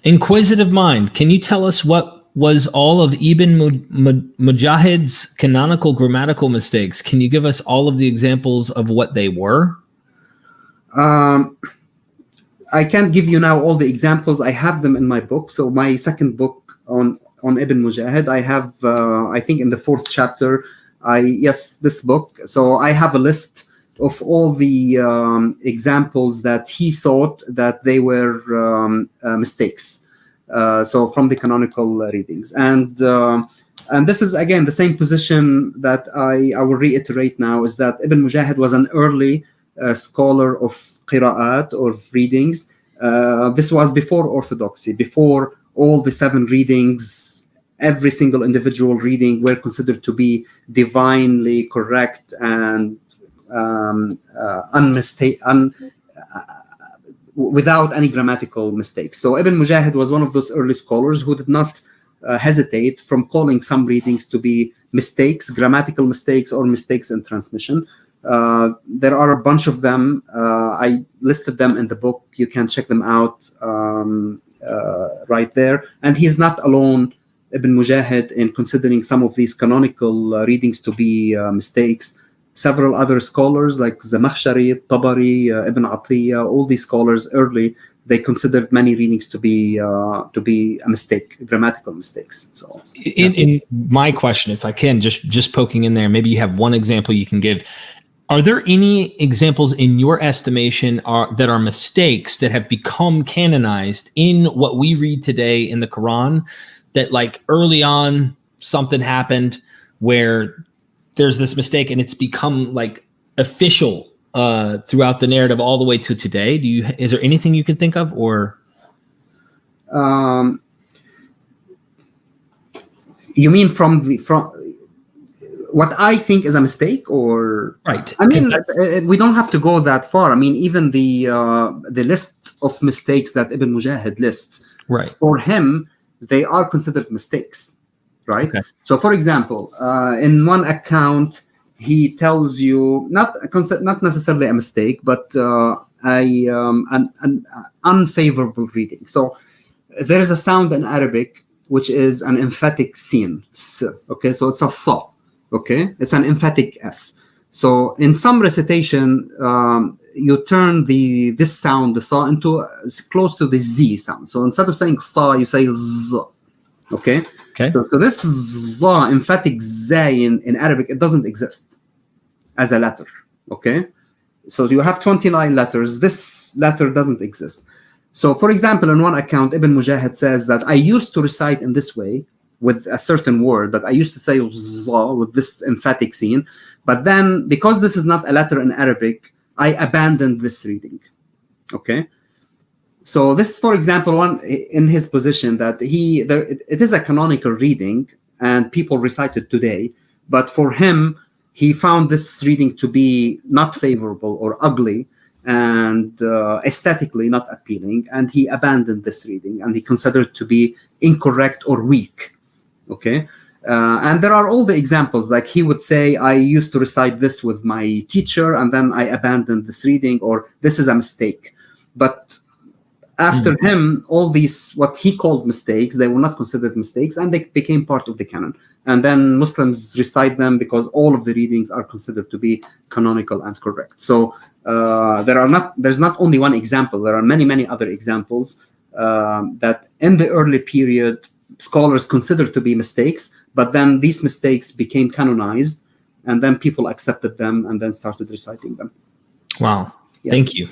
Inquisitive mind, can you tell us what was all of Ibn Mujahid's canonical grammatical mistakes? Can you give us all of the examples of what they were? I can't give you now all the examples. I have them in my book. So my second book on Ibn Mujahid, I have, I think in the 4th chapter, this book. So I have a list of all the examples that he thought that they were mistakes. So from the canonical readings. And this is, again, the same position that I will reiterate now, is that Ibn Mujahid was an early scholar of qira'at, or readings. This was before orthodoxy, before all the 7 readings. Every single individual reading were considered to be divinely correct and without any grammatical mistakes. So Ibn Mujahid was one of those early scholars who did not hesitate from calling some readings to be mistakes, grammatical mistakes, or mistakes in transmission. There are a bunch of them. I listed them in the book. You can check them out right there. And he's not alone, Ibn Mujahid, in considering some of these canonical readings to be mistakes. Several other scholars like Zamakhshari, Tabari, Ibn Atiyya, all these scholars early, they considered many readings to be a mistake, grammatical mistakes. So, in my question, if I can, just poking in there, maybe you have one example you can give. Are there any examples in your estimation that are mistakes that have become canonized in what we read today in the Quran, that like early on something happened where there's this mistake and it's become like official throughout the narrative all the way to today? Is there anything you can think of, or? You mean from what I think is a mistake, or? Right. I mean, we don't have to go that far. I mean, even the list of mistakes that Ibn Mujahid lists, right, for him, they are considered mistakes, right? Okay. So, for example, in one account, he tells you not necessarily a mistake, but an unfavorable reading. So, there is a sound in Arabic which is an emphatic sin. Okay, so it's a sa. Okay, it's an emphatic s. So, in some recitation, you turn this sound, the sa, into close to the z sound. So instead of saying sa, you say z. Okay. Okay. So this za, emphatic z in Arabic, it doesn't exist as a letter. Okay. So you have 29 letters. This letter doesn't exist. So, for example, in one account, Ibn Mujahid says that I used to recite in this way with a certain word, but I used to say za with this emphatic scene. But then, because this is not a letter in Arabic, I abandoned this reading. Okay. So this, for example, one in his position that it is a canonical reading and people recite it today, but for him, he found this reading to be not favorable or ugly and aesthetically not appealing, and he abandoned this reading and he considered it to be incorrect or weak. Okay. And there are all the examples, like he would say, I used to recite this with my teacher and then I abandoned this reading, or this is a mistake. But after him, all these, what he called mistakes, they were not considered mistakes and they became part of the canon. And then Muslims recite them because all of the readings are considered to be canonical and correct. So there's not only one example, there are many, many other examples that in the early period, scholars considered to be mistakes, but then these mistakes became canonized and then people accepted them and then started reciting them. Wow. Yeah. Thank you.